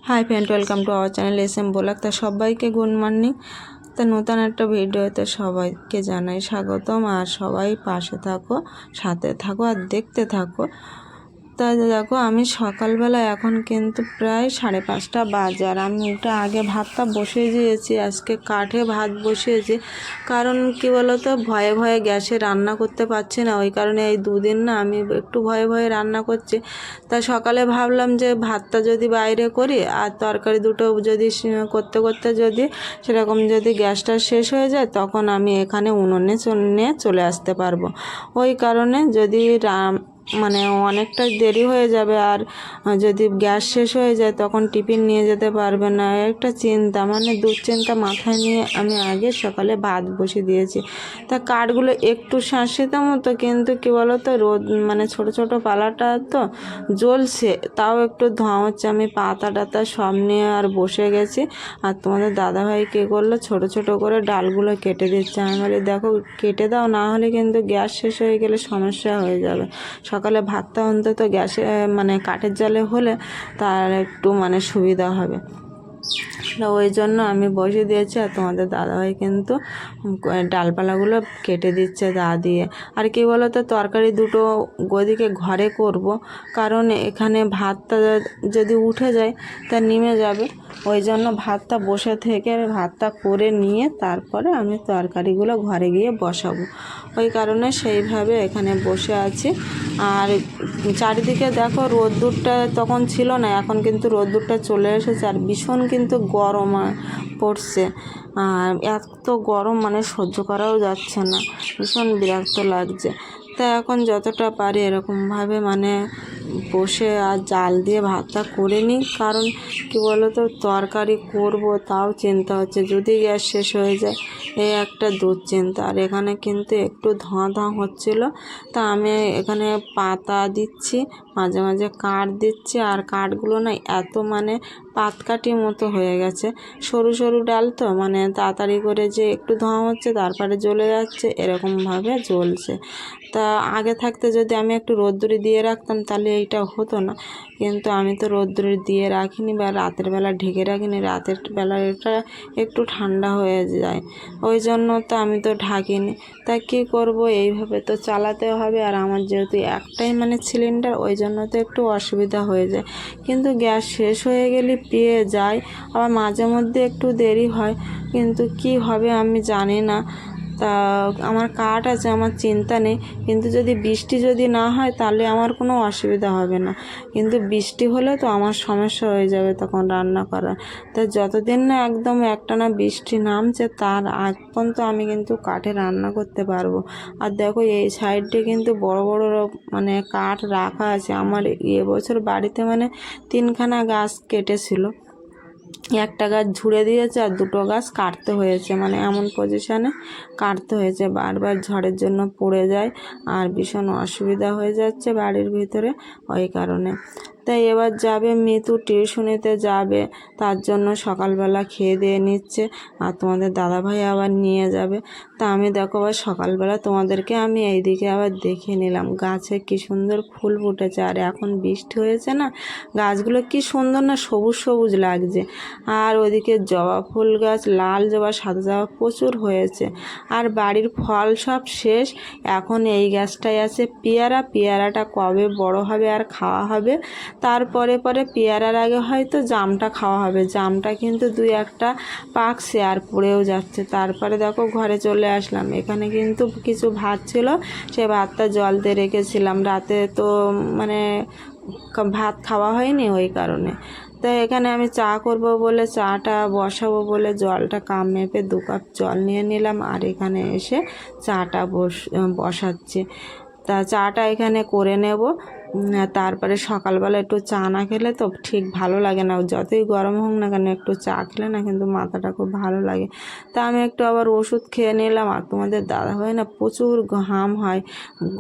High friend, welcome to our channel S M blog. তা সবাইকে good morning. তা নতুন একটা ভিডিওতে সবাইকে জানাই স্বাগতম। আর সবাই পাশে থাকো, সাথে থাকো আর দেখতে থাকো। তা দেখো, আমি সকালবেলা এখন কিন্তু প্রায় 5:30 বাজে, আর আমি ওটা আগে ভাতটা বসিয়ে দিয়েছি। আজকে কাঠে ভাত বসিয়েছি, কারণ কি বলতো, ভয়ে ভয়ে গ্যাসে রান্না করতে পারছি না। ওই কারণে এই দুদিন না আমি একটু ভয়ে ভয়ে রান্না করছি। তাই সকালে ভাবলাম যে ভাতটা যদি বাইরে করি আর তরকারি দুটো যদি করতে করতে যদি সেরকম যদি গ্যাসটা শেষ হয়ে যায়, তখন আমি এখানে উনুনে নিয়ে চলে আসতে পারবো। ওই কারণে যদি মানে অনেকটা দেরি হয়ে যাবে, আর যদি গ্যাস শেষ হয়ে যায় তখন টিফিন নিয়ে যেতে পারবে না। একটা চিন্তা, মানে দুশ্চিন্তা মাথায় নিয়ে আমি আগে সকালে ভাত বসিয়ে দিয়েছি। তা কাঠগুলো একটু শাঁসিতে মতো, কিন্তু কী বলো তো, রোদ মানে ছোট ছোট পালাটা তো জ্বলছে, তাও একটু ধোঁয়া হচ্ছে। আমি পাতা টাতা সব নিয়ে আর বসে গেছি। আর তোমাদের দাদাভাই কী করলো, ছোট ছোট করে ডালগুলো কেটে দিচ্ছে। আমি বলি দেখো কেটে দাও, না হলে কিন্তু গ্যাস শেষ হয়ে গেলে সমস্যা হয়ে যাবে। সকালে ভাতটা অন্তত গ্যাসে মানে কাঠের জালে হলে তার একটু মানে সুবিধা হবে। ওই জন্য আমি বসে দিয়েছি। আর তোমাদের দাদাভাই কিন্তু ডালপালাগুলো কেটে দিচ্ছে দা দিয়ে। আর কি বলো তো, তরকারি দুটো ওদিকে ঘরে করব, কারণ এখানে ভাতটা যদি উঠে যায় তা নিমে যাবে। ওই জন্য ভাতটা বসে থেকে ভাতটা করে নিয়ে তারপরে আমি তরকারিগুলো ঘরে গিয়ে বসাবো। ওই কারণে সেইভাবে এখানে বসে আছি। আর চারিদিকে দেখো, রোদ্দুরটা তখন ছিল না, এখন কিন্তু রোদ্দুরটা চলে এসেছে। আর ভীষণ কিন্তু গরম পড়ছে। আর এত গরম মানে সহ্য করাও যাচ্ছে না, ভীষণ বিরক্ত লাগছে। তা এখন যতটা পারি এরকমভাবে মানে বসে আর জাল দিয়ে ভাতটা করে নিই। কারণ কি বলো তো, তরকারি করব তাও চিন্তা হচ্ছে যদি গ্যাস শেষ হয়ে যায়, এই একটা দুশ্চিন্তা। আর এখানে কিন্তু একটু ধোঁয়া ধোঁয়া হচ্ছিলো, তা আমি এখানে পাতা দিচ্ছি, মাঝে মাঝে কাঠ দিচ্ছি। আর কাঠগুলো না এত মানে পাতকাঠি মতো হয়ে গেছে, সরু সরু ডাল তো, মানে তাড়াতাড়ি করে যে একটু ধোঁয়া হচ্ছে তারপরে জ্বলে যাচ্ছে, এরকমভাবে জ্বলছে। তা আগে থাকতে যদি আমি একটু রোদ্দুরে দিয়ে রাখতাম তাহলে এইটা হতো না, কিন্তু আমি তো রোদ্দুরে দিয়ে রাখিনি বা রাতের বেলা ঢেকে রাখিনি। রাতের বেলা এটা একটু ঠান্ডা হয়ে যায়, ওই জন্য তো আমি তো ঢাকিনি। তা কী করব, এইভাবে তো চালাতে হবে। আর আমার যেহেতু একটাই মানে সিলিন্ডার, ওই জন্য তো একটু অসুবিধা হয়ে যায়। কিন্তু গ্যাস শেষ হয়ে গেলে পেয়ে যায়, আবার মাঝে মধ্যে একটু দেরি হয়, কিন্তু কি হবে আমি জানি না। তা আমার কাঠ আছে, আমার চিন্তা নেই। কিন্তু যদি বৃষ্টি যদি না হয় তাহলে আমার কোনো অসুবিধা হবে না, কিন্তু বৃষ্টি হলে তো আমার সমস্যা হয়ে যাবে তখন রান্না করা। তা যতদিন না একদম একটানা বৃষ্টি নামছে তার আগ পর্যন্ত আমি কিন্তু কাঠে রান্না করতে পারবো। আর দেখো এই সাইডে কিন্তু বড় বড় মানে কাঠ রাখা আছে। আমার এবছর বাড়িতে মানে 3খানা গাছ কেটেছিল, একটা গাছ ঝুড়ে দিয়েছে আর 2টো গাছ কাটতে হয়েছে, মানে এমন পজিশানে কাটতে হয়েছে। বারবার ঝড়ের জন্য পড়ে যায় আর ভীষণ অসুবিধা হয়ে যাচ্ছে বাড়ির ভিতরে, ওই কারণে। তাই এবার যাবে মিতু, টিউশনিতে যাবে, তার জন্য সকালবেলা খেয়ে দিয়ে নিচ্ছে। আর তোমাদের দাদাভাই আবার নিয়ে যাবে। তা আমি দেখো আবার সকালবেলা তোমাদেরকে আমি এইদিকে আবার দেখে নিলাম গাছে কি সুন্দর ফুল ফুটেছে। আর এখন বৃষ্টি হয়েছে না, গাছগুলো কি সুন্দর না, সবুজ সবুজ লাগছে। আর ওদিকে জবা ফুল গাছ, লাল জবা, সাদা জবা প্রচুর হয়েছে। আর বাড়ির ফল সব শেষ, এখন এই গাছটাই আছে পেয়ারা। পেয়ারাটা কবে বড় হবে আর খাওয়া হবে, তারপরে পরে পেয়ারার আগে হয়তো জামটা খাওয়া হবে। জামটা কিন্তু 2-1টা পাকছে আর পড়েও যাচ্ছে। তারপরে দেখো ঘরে চলে আসলাম। এখানে কিন্তু কিছু ভাত ছিল, সে ভাতটা জল দিয়ে রেখেছিলাম। রাতে তো মানে ভাত খাওয়া হয়নি, ওই কারণে। তাই এখানে আমি চা করব বলে, চাটা বসাবো বলে জলটা কাপ মেপে 2 কাপ জল নিয়ে নিলাম। আর এখানে এসে চাটা বসাচ্ছি। তা চাটা এখানে করে নেব। তারপরে সকালবেলা একটু চা না খেলে তো ঠিক ভালো লাগে না, যতই গরম হোক না কেন একটু চা খেলে না কিন্তু মাথাটা খুব ভালো লাগে। তা আমি একটু আবার ওষুধ খেয়ে নিলাম। আর তোমাদের দাদাভাই না প্রচুর ঘাম হয়,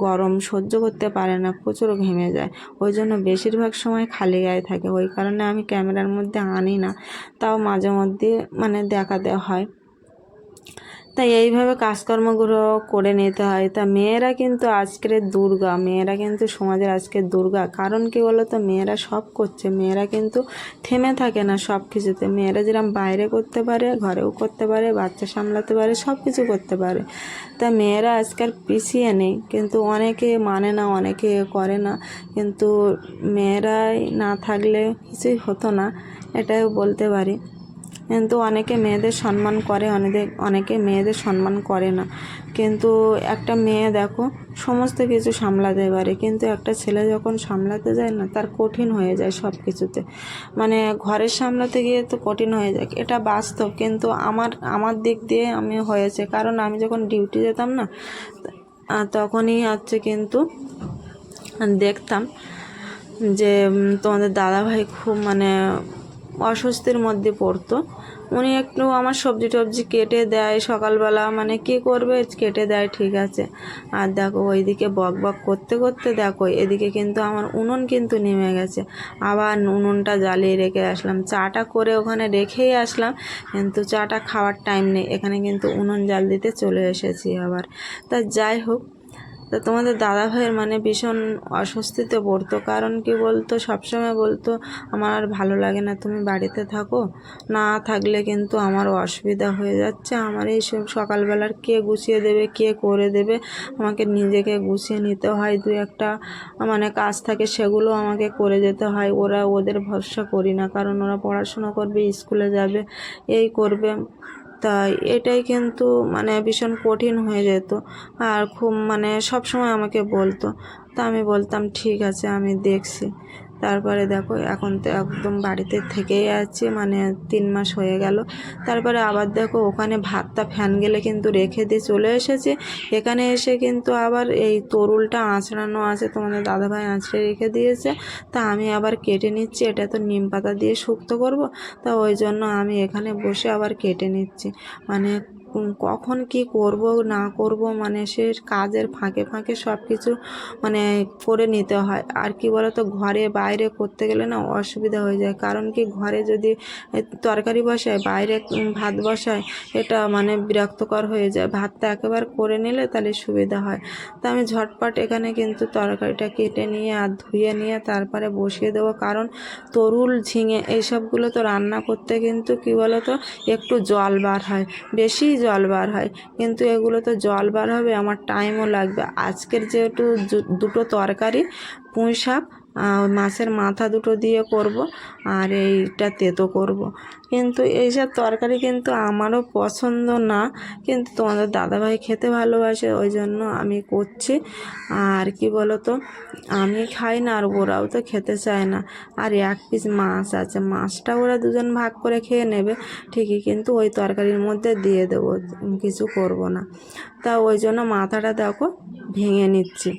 গরম সহ্য করতে পারে না, প্রচুর ঘেমে যায়। ওই জন্য বেশিরভাগ সময় খালি গায়ে থাকে, ওই কারণে আমি ক্যামেরার মধ্যে আনি না, তাও মাঝে মধ্যে মানে দেখাতে হয়। তাই এইভাবে কাজকর্মগুলো করে নিতে হয়। তা মেয়েরা কিন্তু আজকের দুর্গা, মেয়েরা কিন্তু সমাজের আজকের দুর্গা। কারণ কি বলো তো, মেয়েরা সব করছে, মেয়েরা কিন্তু থেমে থাকে না সব কিছুতে। মেয়েরা যেরকম বাইরে করতে পারে, ঘরেও করতে পারে, বাচ্চা সামলাতে পারে, সব কিছু করতে পারে। তা মেয়েরা আজকাল পিছিয়ে নেই, কিন্তু অনেকে মানে না, অনেকে করে না। কিন্তু মেয়েরাই না থাকলে কিছুই হতো না, এটাও বলতে পারি। কিন্তু অনেকে মেয়েদের সম্মান করে, অনেকে মেয়েদের সম্মান করে না। কিন্তু একটা মেয়ে দেখো সমস্ত কিছু সামলাতে পারে, কিন্তু একটা ছেলে যখন সামলাতে যায় না, তার কঠিন হয়ে যায় সব কিছুতে। মানে ঘরের সামলাতে গিয়ে তো কঠিন হয়ে যায়, এটা বাস্তব। কিন্তু আমার দিক দিয়ে আমি হয়েছে, কারণ আমি যখন ডিউটি যেতাম না, তখনই হচ্ছে কিন্তু দেখতাম যে তোমাদের দাদাভাই খুব মানে অস্বস্তির মধ্যে পড়তো। উনি একটু আমার সবজি টবজি কেটে দেয় সকালবেলা, মানে কী করবে, কেটে দেয়, ঠিক আছে। আর দেখো ওইদিকে বক বক করতে করতে দেখো এদিকে কিন্তু আমার উনুন কিন্তু নেমে গেছে। আবার উনুনটা জ্বালিয়ে রেখে আসলাম, চাটা করে ওখানে রেখেই আসলাম, কিন্তু চাটা খাওয়ার টাইম নেই, এখানে কিন্তু উনুন জ্বাল দিতে চলে এসেছি আবার। তা যাই হোক, তা তোমাদের দাদাভাইয়ের মানে ভীষণ অস্বস্তিতে পড়তো। কারণ কি বলতো, সবসময় বলতো আমার আর ভালো লাগে না, তুমি বাড়িতে থাকো, না থাকলে কিন্তু আমার অসুবিধা হয়ে যাচ্ছে। আমার এই সব সকালবেলার কে গুছিয়ে দেবে, কে করে দেবে, আমাকে নিজেকে গুছিয়ে নিতে হয়। দু একটা মানে কাজ থাকে, সেগুলো আমাকে করে যেতে হয়। ওদের ভরসা করি না, কারণ ওরা পড়াশোনা করবে, স্কুলে যাবে, এই করবে। তাই এটাই কিন্তু মানে ভীষণ কঠিন হয়ে যেত। আর খুব মানে সব সময় আমাকে বলতো, তা আমি বলতাম ঠিক আছে, আমি দেখছি। তারপরে দেখো এখন তো একদম বাড়িতে থেকেই আছি, মানে 3 মাস হয়ে গেল। তারপরে আবার দেখো ওখানে ভাতটা ফ্যান গেলে কিন্তু রেখে দিয়ে চলে এসেছি। এখানে এসে কিন্তু আবার এই তরুলটা আঁচড়ানো আছে, তোমাদের দাদাভাই আঁচড়ে রেখে দিয়েছে। তা আমি আবার কেটে নিচ্ছি, এটা তো নিম পাতা দিয়ে শুক্তো করব। তা ওই জন্য আমি এখানে বসে আবার কেটে নিচ্ছি। মানে কখন কি করব না করব, মানে সে কাজের ফাঁকে ফাঁকে সব কিছু মানে করে নিতে হয়। আর কি বলো তো, ঘরে বাইরে করতে গেলে না অসুবিধা হয়ে যায়। কারণ কি, ঘরে যদি তরকারি বসায়, বাইরে ভাত বসায়, এটা মানে বিরক্তকর হয়ে যায়। ভাতটা একেবারে করে নিলে তাহলে সুবিধা হয়। তা আমি ঝটপট এখানে কিন্তু তরকারিটা কেটে নিয়ে আর ধুয়ে নিয়ে তারপরে বসিয়ে দেবো। কারণ তরুল, ঝিঙে এইসবগুলো তো রান্না করতে কিন্তু কি বলো তো, একটু জল বার হয়, বেশি জল বার হয়। কিন্তু এগুলো তো জল বার হবে, আমার টাইমও লাগবে। আজকের যেহেতু দুটো তরকারি, পুঁই শাক, মাছের মাথা দুটো দিয়ে করব, আর এইটা তেতো করব। কিন্তু এইসব তরকারি কিন্তু আমারও পছন্দ না, কিন্তু তোমাদের দাদাভাই খেতে ভালোবাসে, ওই জন্য আমি করছি। আর কি বলো তো, আমি খাই না, আর ওরাও তো খেতে চায় না। আর 1 পিস মাছ আছে, মাছটা ওরা দুজন ভাগ করে খেয়ে নেবে ঠিকই, কিন্তু ওই তরকারির মধ্যে দিয়ে দেবো, কিছু করব না। তা ওই জন্য মাথাটা দেখো ভেঙে নিচ্ছি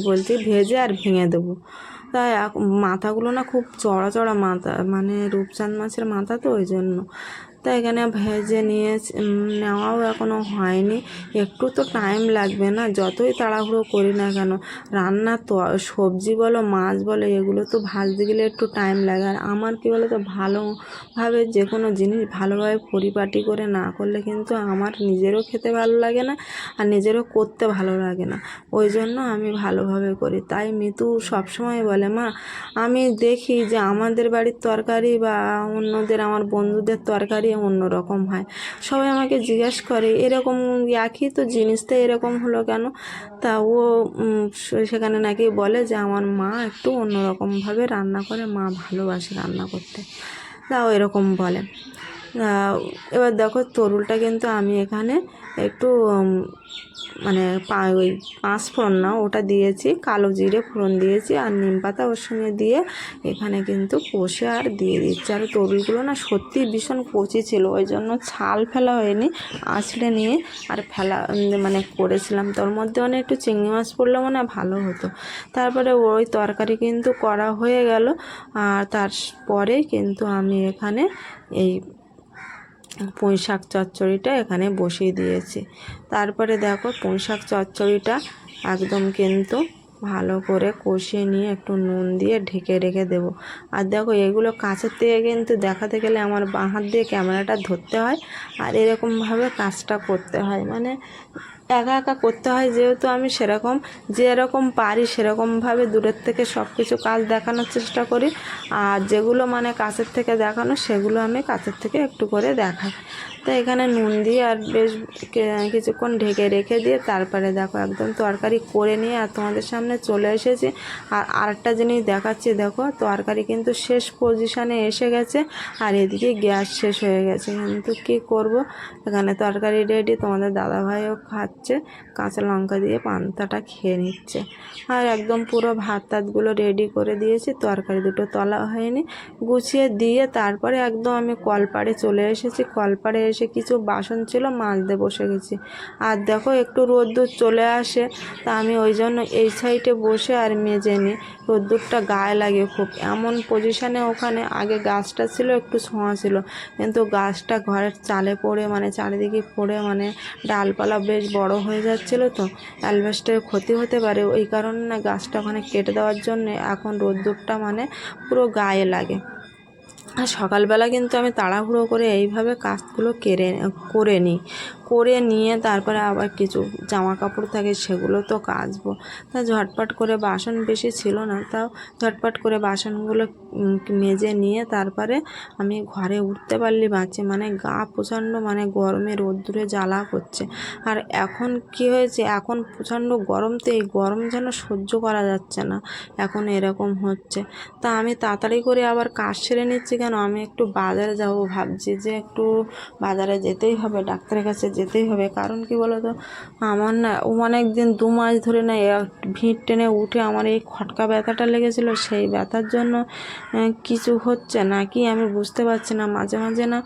বলতে ভেজে আর ভেঙে দেবো। তাই মাথাগুলো না খুব চড়া চড়া মাথা, মানে রূপচাঁদ মাছের মাথা, তো ওই জন্য। তাই এখানে ভেজে নেওয়াও এখনও হয়নি, একটু তো টাইম লাগবে না, যতই তাড়াহুড়ো করি না কেন। রান্না তো সবজি বলো, মাছ বলো, এগুলো তো ভাজতে গেলে একটু টাইম লাগে। আর আমার কী বলো তো, ভালোভাবে যে কোনো জিনিস ভালোভাবে পরিপাটি করে না করলে কিন্তু আমার নিজেরও খেতে ভালো লাগে না, আর নিজেরও করতে ভালো লাগে না। ওই জন্য আমি ভালোভাবে করি। তাই মিতু সবসময় বলে, মা আমি দেখি যে আমাদের বাড়ির তরকারি বা অন্যদের, আমার বন্ধুদের তরকারি অন্যরকম হয়। সবাই আমাকে জিজ্ঞেস করে এরকম একই তো জিনিসটা এরকম হলো কেন। তা ও সেখানে নাকি বলে যে আমার মা একটু অন্যরকমভাবে রান্না করে, মা ভালোবাসে রান্না করতে, তা এরকম বলে। এবার দেখো তরুলটা কিন্তু আমি এখানে একটু মানে ওই 5 ফোড়ন না, ওটা দিয়েছি, কালো জিরে ফোড়ন দিয়েছি, আর নিম পাতা ওর সঙ্গে দিয়ে এখানে কিন্তু কষে আর দিয়ে দিচ্ছি। আর তরুলগুলো না সত্যি ভীষণ কচি ছিল, ওই জন্য ছাল ফেলা হয়নি, আঁচড়ে নিয়ে আর মানে করেছিলাম। তোর মধ্যে অনেক একটু চিংড়ি মাছ পড়লে মনে ভালো হতো। তারপরে ওই তরকারি কিন্তু করা হয়ে গেল, আর তারপরে কিন্তু আমি এখানে এই পুঁই শাক চচ্চড়িটা এখানে বসিয়ে দিয়েছি। তারপরে দেখো পুঁই শাক চচ্চড়িটা একদম কিন্তু ভালো করে কষিয়ে নিয়ে একটু নুন দিয়ে ঢেকে রেখে দেবো। আর দেখো এগুলো কাছের থেকে কিন্তু দেখাতে গেলে আমার বাঁ হাত দিয়ে ক্যামেরাটা ধরতে হয় আর এরকমভাবে কাজটা করতে হয়, মানে একা একা করতে হয় যেহেতু আমি সেরকম যেরকম পারি সেরকমভাবে দূরের থেকে সব কিছু কাজ দেখানোর চেষ্টা করি, আর যেগুলো মানে কাছের থেকে দেখানো সেগুলো আমি কাছের থেকে একটু করে দেখাই। তো এখানে নুন দিয়ে আর বেশ কিছুক্ষণ ঢেকে রেখে দিয়ে তারপরে দেখো একদম তরকারি করে নিয়ে আর তোমাদের সামনে চলে এসেছি। আর আরেকটা জিনিস দেখাচ্ছি, দেখো তরকারি কিন্তু শেষ পজিশানে এসে গেছে আর এদিকে গ্যাস শেষ হয়ে গেছে, কিন্তু কী করব, এখানে তরকারি রেডি, তোমাদের দাদাভাইও খাচ্ছে, কাঁচা লঙ্কা দিয়ে পান্তাটা খেয়ে নিচ্ছে। আর একদম পুরো ভাত টাতগুলো রেডি করে দিয়েছি, তরকারি দুটো তলা হয়নি, গুছিয়ে দিয়ে তারপরে একদম আমি কলপাড়ে চলে এসেছি। কলপাড়ে এসে কিছু বাসন ছিল মাজতে বসে গেছি। আর দেখো একটু রোদ্দুর চলে আসে, তা আমি ওই জন্য এই সাইডে বসে আর মেজে নিই, রোদ্দুরটা গায়ে লাগে খুব। এমন পজিশানে ওখানে আগে গাছটা ছিল, একটু ছোঁয়া ছিল, কিন্তু গাছটা ঘরের চালে পড়ে মানে চারিদিকে পড়ে মানে ডালপালা বেশ বড় হয়ে যাচ্ছিলো, তো অ্যালবেস্টারের ক্ষতি হতে পারে, ওই কারণে না গাছটা ওখানে কেটে দেওয়ার জন্য এখন রোদ্দুরটা মানে পুরো গায়ে লাগে। আর সকালবেলা কিন্তু আমি তাড়াহুড়ো করে এইভাবে কাজগুলো করে নিয়ে তারপরে আবার কিছু জামা কাপড় থাকে সেগুলো তো কাচবো। তা ঝটপট করে বাসন বেশি ছিল না, তাও ঝটপট করে বাসনগুলো মেজে নিয়ে তারপরে আমি ঘরে উঠতে পারলি বাঁচি, মানে গা প্রচণ্ড মানে গরমে রোদ্দুরে জ্বালা করছে। আর এখন কি হয়েছে, এখন প্রচণ্ড গরম, তো এই গরম যেন সহ্য করা যাচ্ছে না, এখন এরকম হচ্ছে। তা আমি তাড়াতাড়ি করে আবার কাজ সেরে নিচ্ছি, কেন আমি একটু বাজারে যাব ভাবছি, যে একটু বাজারে যেতেই হবে, ডাক্তারের কাছে যেতেই হবে। কারণ কি বলো তো, আমার না অনেক দিন 2 মাস ধরে না ভিড় টেনে উঠে আমার এই খটকা ব্যথাটা লেগেছিলো, সেই ব্যথার জন্য কিছু হচ্ছে নাকি আমি বুঝতে পারছি না। মাঝে মাঝে না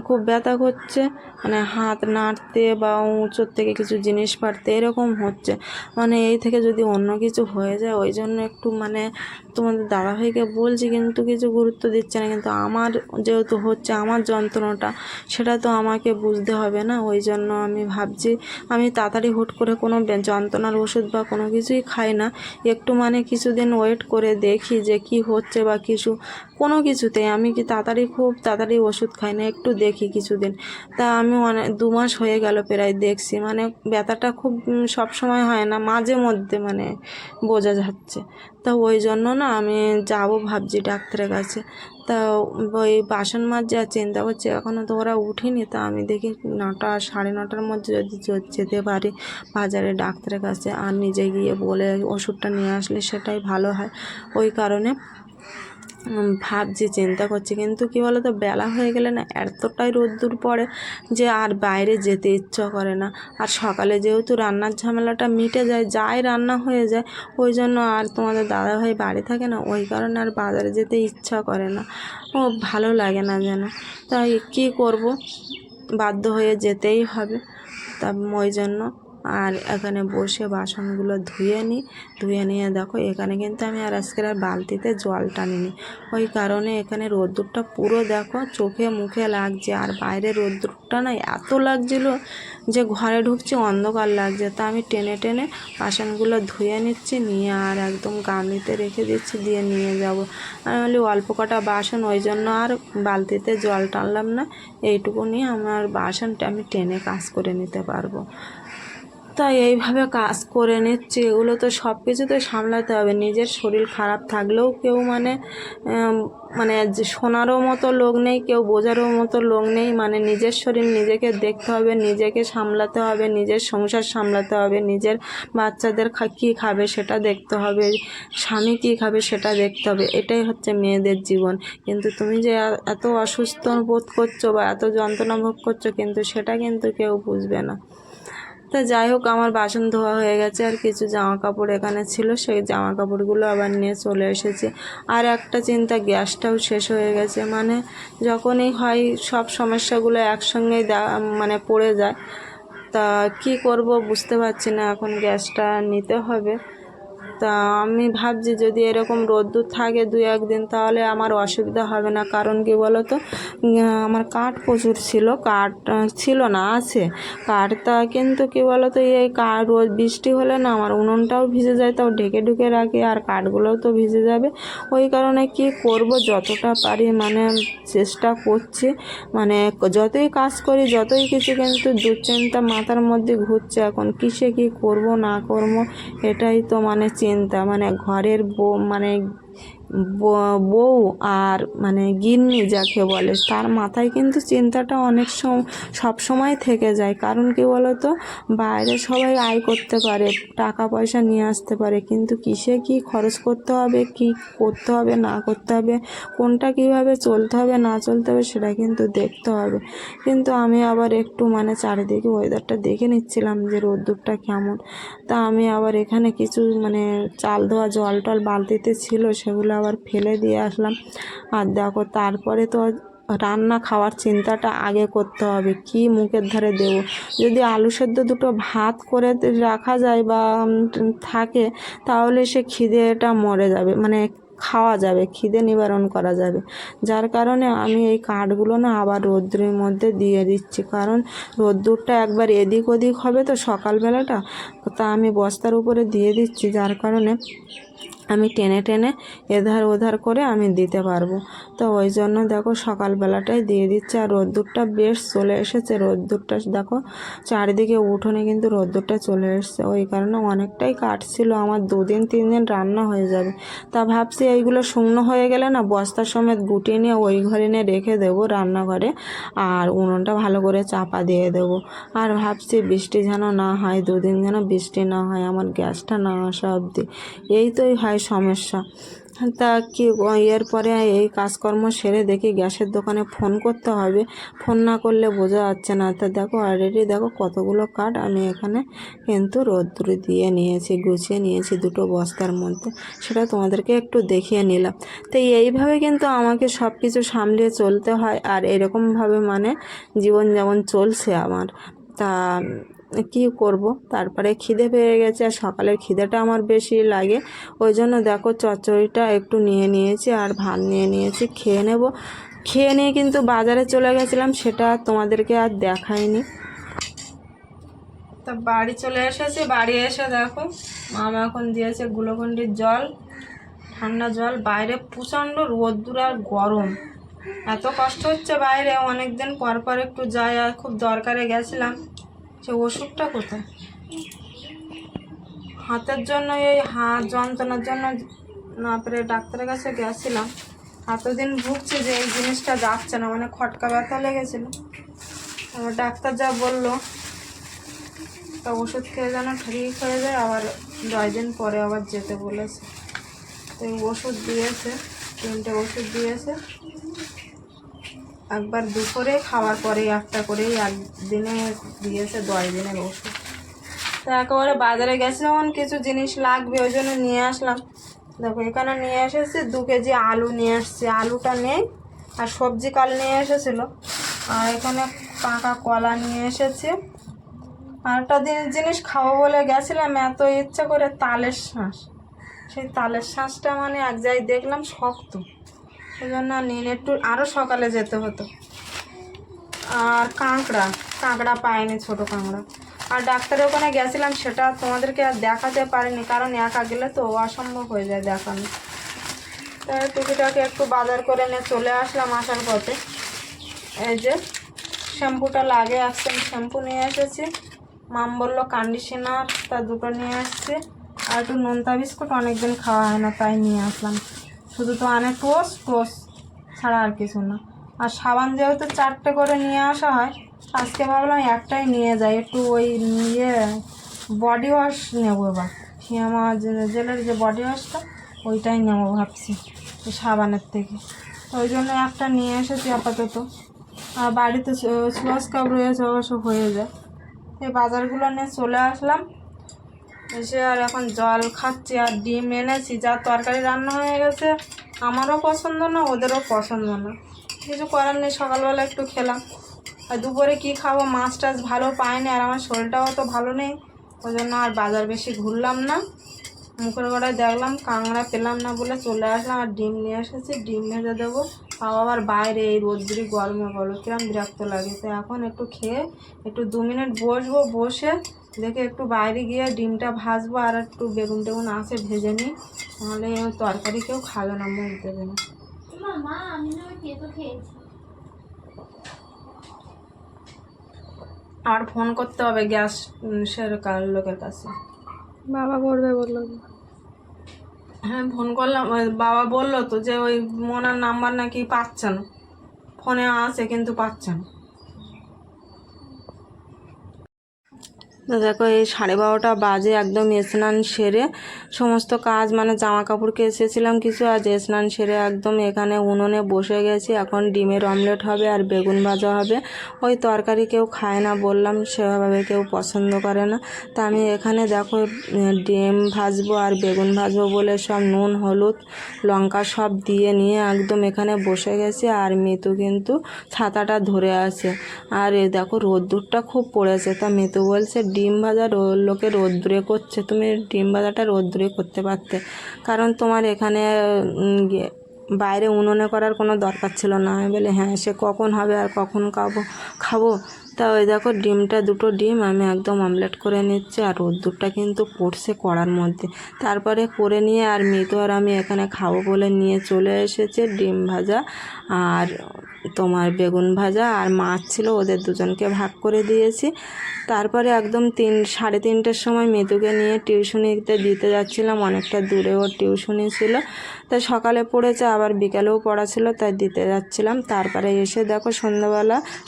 খুব ব্যথা করছে, মানে হাত নাড়তে বা উঁচুর থেকে কিছু জিনিস পাড়তে এরকম হচ্ছে, মানে এই থেকে যদি অন্য কিছু হয়ে যায়, ওই জন্য একটু মানে তোমাদের দাদাভাইকে বলছি, কিন্তু কিছু গুরুত্ব দিচ্ছে না। কিন্তু আমার যেহেতু হচ্ছে আমার যন্ত্রণাটা, সেটা তো আমাকে বুঝতে হবে না, ওই জন্য আমি ভাবছি আমি তাড়াতাড়ি হুট করে কোনো যন্ত্রণার ওষুধ বা কোনো কিছুই খাই না, একটু মানে কিছুদিন ওয়েট করে দেখি যে কি হচ্ছে বা কোনো কিছুতেই আমি কি খুব তাড়াতাড়ি ওষুধ খাই না, একটু দেখি কিছুদিন। তা আমি 2 মাস হয়ে গেল প্রায় দেখছি, মানে ব্যথাটা খুব সব সময় হয় না, মাঝে মধ্যে মানে বোঝা যাচ্ছে। তা ওই জন্য না আমি যাব ভাবছি ডাক্তারের কাছে। তা ওই বাসন মাজছে আর চিন্তা করছি, এখনও তো ওরা উঠিনি, তা আমি দেখি 9টা 9:30টার মধ্যে যদি যেতে পারি বাজারে ডাক্তারের কাছে, আর নিজে গিয়ে বলে ওষুধটা নিয়ে আসলে সেটাই ভালো হয়। ওই কারণে ভাবছি, চিন্তা করছি। কিন্তু কি বলো তো, বেলা হয়ে গেলে না এতটাই রোদ্দুর পড়ে যে আর বাইরে যেতে ইচ্ছা করে না। আর সকালে যেহেতু রান্নার ঝামেলাটা মিটে যায়, যাই রান্না হয়ে যায়, ওই জন্য আর তোমাদের দাদাভাই বাড়ি থাকে না, ওই কারণে আর বাজারে যেতে ইচ্ছা করে না, ও ভালো লাগে না যেন। তাই কী করব, বাধ্য হয়ে যেতেই হবে। তা ওই জন্য আর এখানে বসে বাসনগুলো ধুয়ে নিয়ে দেখো এখানে কিন্তু আমি আর আজকের আর বালতিতে জল টানিনি, ওই কারণে এখানে রোদ্দুরটা পুরো দেখো চোখে মুখে লাগছে। আর বাইরে রোদ্দুরটা না এত লাগছিল যে ঘরে ঢুকছি অন্ধকার লাগছে, তা আমি টেনে টেনে বাসনগুলো ধুয়ে নিচ্ছি, নিয়ে আর একদম গামলিতে রেখে দিচ্ছি, দিয়ে নিয়ে যাব। আমি বলি অল্প কটা বাসন, ওই জন্য আর বালতিতে জল টানলাম না, এইটুকু নিয়ে আমার বাসনটা আমি টেনে কাজ করে নিতে পারবো। তাই এইভাবে কাজ করে নিচ্ছি। এগুলো তো সব কিছু তো সামলাতে হবে, নিজের শরীর খারাপ থাকলেও কেউ মানে যে শোনারও মতো লোক নেই, কেউ বোঝারও মতো লোক নেই, মানে নিজের শরীর নিজেকে দেখতে হবে, নিজেকে সামলাতে হবে, নিজের সংসার সামলাতে হবে, নিজের বাচ্চাদের কী খাবে সেটা দেখতে হবে, স্বামী কী খাবে সেটা দেখতে হবে, এটাই হচ্ছে মেয়েদের জীবন। কিন্তু তুমি যে এত অসুস্থ বোধ করছো বা এত যন্ত্রণা ভোগ করছো, কিন্তু সেটা কিন্তু কেউ বুঝবে না। তা যাই হোক, আমার বাসন ধোয়া হয়ে গেছে, আর কিছু জামা কাপড় এখানে ছিল, সেই জামা কাপড়গুলো আবার নিয়ে চলে এসেছি। আর একটা চিন্তা, গ্যাসটাও শেষ হয়ে গেছে, মানে যখনই হয় সব সমস্যাগুলো একসঙ্গেই মানে পড়ে যায়। তা কি করব বুঝতে পারছি না, এখন গ্যাসটা নিতে হবে। তা আমি ভাবছি যদি এরকম রোদ্দুর থাকে 2-1 দিন তাহলে আমার অসুবিধা হবে না। কারণ কি বলো তো, আমার কাঠ প্রচুর ছিল, কাঠ ছিল না, আছে কাঠটা, কিন্তু কি বলো তো এই রোজ বৃষ্টি হলে না আমার উনুনটাও ভিজে যায়, তাও ঢেকে ঢুকে রাখি, আর কাঠগুলোও তো ভিজে যাবে। ওই কারণে কি করব, যতটা পারি মানে চেষ্টা করছি, মানে যতই কাজ করি যতই কিছু, কিন্তু দুশ্চিন্তা মাথার মধ্যে ঘুরছে এখন, কিসে কি করব না করব, এটাই তো মানে চিন্তা। মানে ঘরের মানে বউ আর মানে গিন্নি যাকে বলে, তার মাথায় কিন্তু চিন্তাটা অনেক সব সময় থেকে যায়। কারণ কি বলো তো, বাইরে সবাই আয় করতে পারে, টাকা পয়সা নিয়ে আসতে পারে, কিন্তু কিসে কি খরচ করতে হবে, কি করতে হবে না করতে হবে, কোনটা কিভাবে চলতে হবে না চলতে হবে, সেটা কিন্তু দেখতে হবে। কিন্তু আমি আবার একটু মানে চারিদিকে ওয়েদারটা দেখে নিচ্ছিলাম যে রোদ্দুরটা কেমন। তা আমি আবার এখানে কিছু মানে চাল ধোয়া জল টল বালতিতে ছিল, সেগুলো আবার ফেলে দিয়ে আসলাম। আর দেখো তারপরে তো রান্না খাওয়ার চিন্তাটা আগে করতে হবে, কি মুখের ধারে দেবো। যদি আলু সেদ্ধ দুটো ভাত করে রাখা যায় বা থাকে, তাহলে সে খিদেটা মরে যাবে, মানে খাওয়া যাবে, খিদে নিবারণ করা যাবে। যার কারণে আমি এই কাঠগুলো না আবার রোদ্দুরের মধ্যে দিয়ে দিচ্ছি, কারণ রোদ্দুরটা একবার এদিক ওদিক হবে তো সকালবেলাটা, তা আমি বস্তার উপরে দিয়ে দিচ্ছি, যার কারণে আমি টেনে টেনে এধার ওধার করে আমি দিতে পারবো। তো ওই জন্য দেখো সকালবেলাটাই দিয়ে দিচ্ছি। আর রোদ্দুরটা বেশ চলে এসেছে, রোদ্দুরটা দেখো চারিদিকে উঠোনে কিন্তু রোদ্দুরটা চলে এসেছে। ওই কারণে অনেকটাই কাঠ ছিল, আমার 2-3 দিন রান্না হয়ে যাবে। তা ভাবছি এইগুলো শুকনো হয়ে গেলে না বস্তার সমেত গুটিয়ে নিয়ে ওই ঘরে নিয়ে রেখে দেবো রান্নাঘরে, আর উনুনটা ভালো করে চাপা দিয়ে দেবো। আর ভাবছি বৃষ্টি যেন না হয়, 2 দিন যেন বৃষ্টি না হয়, আমার গ্যাসটা না আসা অবধি, এই তোই হয় সমস্যা। তা কি এরপরে এই কাজকর্ম সেরে দেখি গ্যাসের দোকানে ফোন করতে হবে, ফোন না করলে বোঝা যাচ্ছে না। তা দেখো অলরেডি দেখো কতগুলো কাঠ আমি এখানে কিন্তু রোদ্দুরে দিয়ে নিয়েছি, গুছিয়ে নিয়েছি 2টো বস্তার মধ্যে, সেটা তোমাদেরকে একটু দেখিয়ে নিলাম। তো এইভাবে কিন্তু আমাকে সব কিছু সামলিয়ে চলতে হয়, আর এরকমভাবে মানে জীবন যেমন চলছে আমার। তা কি করব, তারপরে খিদে পেয়ে গেছে, আর সকালের খিদেটা আমার বেশি লাগে, ওই জন্য দেখো চচ্চড়িটা একটু নিয়ে নিয়েছি আর ভাত নিয়ে নিয়েছি, খেয়ে নেব। খেয়ে নিয়ে কিন্তু বাজারে চলে গেছিলাম, সেটা তোমাদেরকে আর দেখাইনি। তা বাড়ি চলে এসেছি, বাড়ি এসে দেখো মামা এখন দিয়েছে গ্লুকন্ডির জল, ঠান্ডা জল। বাইরে প্রচণ্ড রোদ্দুর আর গরম, এত কষ্ট হচ্ছে বাইরে, অনেক দিন পর পর একটু যাই, আর খুব দরকারে গেছিলাম। সে ওষুধটা কোথায়, হাতের জন্য, এই হাত যন্ত্রণার জন্য না পেরে ডাক্তারের কাছে গেছিলাম। এতদিন ভুগছি যে এই জিনিসটা যাচ্ছে না, মানে খটকা ব্যথা লেগেছিল। ডাক্তার যা বললো, তা ওষুধ খেয়ে যেন ঠিক হয়ে যায়, আবার 10 দিন পরে আবার যেতে বলেছে। তো এই ওষুধ দিয়েছে, 3টে ওষুধ দিয়েছে, একবার দুপুরে খাওয়ার পরেই একটা করেই, একদিনে দিয়েছে 10 দিনের ওষুধ। তো একেবারে বাজারে গেছিলাম, কিছু জিনিস লাগবে ওই জন্য নিয়ে আসলাম। দেখো এখানে নিয়ে এসেছি 2 কেজি আলু নিয়ে এসেছি, আলুটা নেই, আর সবজি কাল নিয়ে এসেছিলো, আর এখানে পাকা কলা নিয়ে এসেছি। আর একটা জিনিস খাবো বলে গেছিলাম, এত ইচ্ছা করে তালের শাঁস, সেই তালের শাঁসটা মানে এক জায়গায় দেখলাম শক্ত, সেই জন্য নিয়ে একটু আরও সকালে যেতে হতো। আর কাঁকড়া পাইনি, ছোটো কাঁকড়া। আর ডাক্তারের ওখানে গেছিলাম, সেটা তোমাদেরকে আর দেখাতে পারিনি, কারণ একা গেলে তো অসম্ভব হয়ে যায় দেখানো। তাই টুকিটাকে একটু বাজার করে নিয়ে চলে আসলাম। আসার পথে এই যে শ্যাম্পুটা লাগে, আসছেন শ্যাম্পু নিয়ে এসেছি। মাম বললো কন্ডিশনার, তা 2টো নিয়ে আসছি। আর একটু নোনতা বিস্কুট, অনেকদিন খাওয়া হয় না তাই নিয়ে আসলাম। শুধু তো আনে টোস্ট ছাড়া আর কিছু না। আর সাবান যেহেতু 4টে করে নিয়ে আসা হয়, আজকে ভাবলাম একটাই নিয়ে যাই, একটু ওই বডি ওয়াশ নেবো এবার, ফিয়ামা জেলের যে বডি ওয়াশটা, ওইটাই নেবো ভাবছি সাবানের থেকে। ওই জন্য একটা নিয়ে এসেছি আপাতত। আর বাড়িতে স্লস কাপ রয়েছে, অবশ্য হয়ে যায়। এই বাজারগুলো নিয়ে চলে আসলাম, এসে আর এখন জল খাচ্ছি। আর ডিম এনেছি, যা তরকারি রান্না হয়ে গেছে, আমারও পছন্দ না, ওদেরও পছন্দ না, কিছু করার নেই, সকালবেলা একটু খেলাম। আর দুপুরে কি খাবো, মাছ টাছ ভালো পাইনি, আর আমার শরীরটাও তো ভালো নেই, ওই জন্য আর বাজার বেশি ঘুরলাম না। মুখের গোড়ায় দেখলাম কাঁকড়া পেলাম না বলে চলে আসলাম, আর ডিম নিয়ে এসেছি, ডিম ভেজে দেবো। তাও আবার বাইরে এই রোদ্দুরি গরমে, বলো কিরম বিরক্ত লাগে। তো এখন একটু খেয়ে একটু 2 মিনিট বসবো, বসে দেখে একটু বাইরে গিয়ে ডিমটা ভাজবো, আর একটু বেগুন টেগুন আছে ভেজে নিই, নাহলে তরকারি কেউ খাবে না, মুখ দেবে না। আর ফোন করতে হবে গ্যাস লোকের কাছে। বাবা করবে বললো। হ্যাঁ ফোন করলাম, ওই বাবা বললো তো যে ওই মোনার নাম্বার নাকি পাচ্ছে না, ফোনে আছে কিন্তু পাচ্ছে না। তো দেখো এই 12:30 বাজে, একদম স্নান সেরে সমস্ত কাজ, মানে জামা কাপড় কেচেছিলাম কিছু, আজ স্নান সেরে একদম এখানে উনুনে বসে গেছি। এখন ডিমের অমলেট হবে আর বেগুন ভাজা হবে। ওই তরকারি কেউ খায় না বললাম, সেভাবে কেউ পছন্দ করে না। তা আমি এখানে দেখো ডিম ভাজবো আর বেগুন ভাজবো বলে সব নুন হলুদ লঙ্কা সব দিয়ে নিয়ে একদম এখানে বসে গেছি। আর মিতু কিন্তু ছাতাটা ধরে আছে, আর এই দেখো রোদ্দুরটা খুব পড়েছে। তা মিতু বলছে ডিম ভাজা লোকে রোদ্দুরে করছে, তুমি ডিম ভাজাটা রোদ্দুরে করতে পারতে, কারণ তোমার এখানে বাইরে উনুনে করার কোনো দরকার ছিল না। আমি বলি হ্যাঁ, সে কখন হবে আর কখন খাবো। তা ওই দেখো ডিমটা, 2টো ডিম আমি একদম অমলেট করে নিচ্ছি, আর রোদ্দুরটা কিন্তু পড়ছে কড়ার মধ্যে। তারপরে করে নিয়ে আর মিতু আর আমি এখানে খাবো বলে নিয়ে চলে এসেছে ডিম ভাজা আর তোমার বেগুন ভাজা, আর মাছ ছিল, ওদের দুজনকে ভাগ করে দিয়েছি। তারপরে একদম 3-3:30টার সময় মিতুকে নিয়ে টিউশনিতে দিতে যাচ্ছিলাম, অনেকটা দূরে ওর টিউশনি ছিল। তাই সকালে পড়েছে, আবার বিকালেও পড়া ছিল, তাই দিতে যাচ্ছিলাম। তারপরে এসে দেখো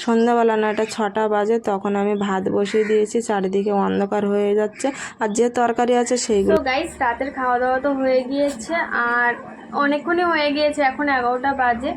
সন্ধ্যাবেলা না, এটা 6টা বাজে, তখন আমি ভাত বসিয়ে দিয়েছি, চারিদিকে অন্ধকার হয়ে যাচ্ছে, আর যে তরকারি আছে সেইগুলো। তো গাইস, রাতের খাওয়া দাওয়া তো হয়ে গিয়েছে, আর অনেকক্ষণই হয়ে গিয়েছে, এখন 11টা বাজে।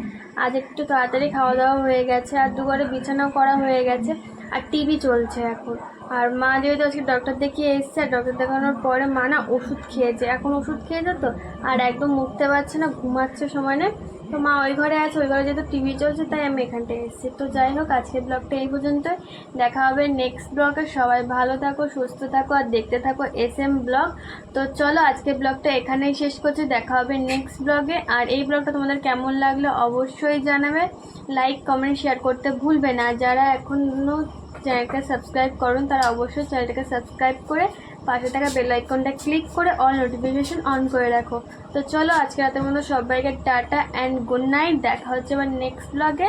আজ একটু তাড়াতাড়ি খাওয়া দাওয়া হয়ে গেছে, আর দুবারে বিছানাও করা হয়ে গেছে, আর টিভি চলছে এখন। আর মা যেহেতু আজকে ডক্টর দেখিয়ে এসছে, ডক্টর দেখানোর পরে মা না ওষুধ খেয়েছে, এখন ওষুধ খেয়েছে তো, আর একদম উঠতে পারছে না, ঘুমাচ্ছে সময় নেই। তো মা ওই ঘরে আছে, ওই ঘরে যেহেতু টিভি চলছে তাই আমি এখানটায় এসেছি। তো যাই হোক, আজকের ব্লগটা এই পর্যন্তই, দেখা হবে নেক্সট ব্লগে। সবাই ভালো থাকো, সুস্থ থাকো, আর দেখতে থাকো SM ব্লগ। তো চলো আজকের ব্লগটা এখানেই শেষ করছি, দেখা হবে নেক্সট ব্লগে। আর এই ব্লগটা তোমাদের কেমন লাগলো অবশ্যই জানাবে, লাইক কমেন্ট শেয়ার করতে ভুলবে না। যারা এখনও চ্যানেলটা সাবস্ক্রাইব করুন তারা অবশ্যই চ্যানেলটাকে সাবস্ক্রাইব করে পাশে থাকা বেল আইকনটা ক্লিক করে অল নোটিফিকেশন অন করে রাখো। তো চলো আজকে রাতের মতো সবাইকে টাটা অ্যান্ড গুড নাইট, দেখা হচ্ছে আবার নেক্সট ব্লগে।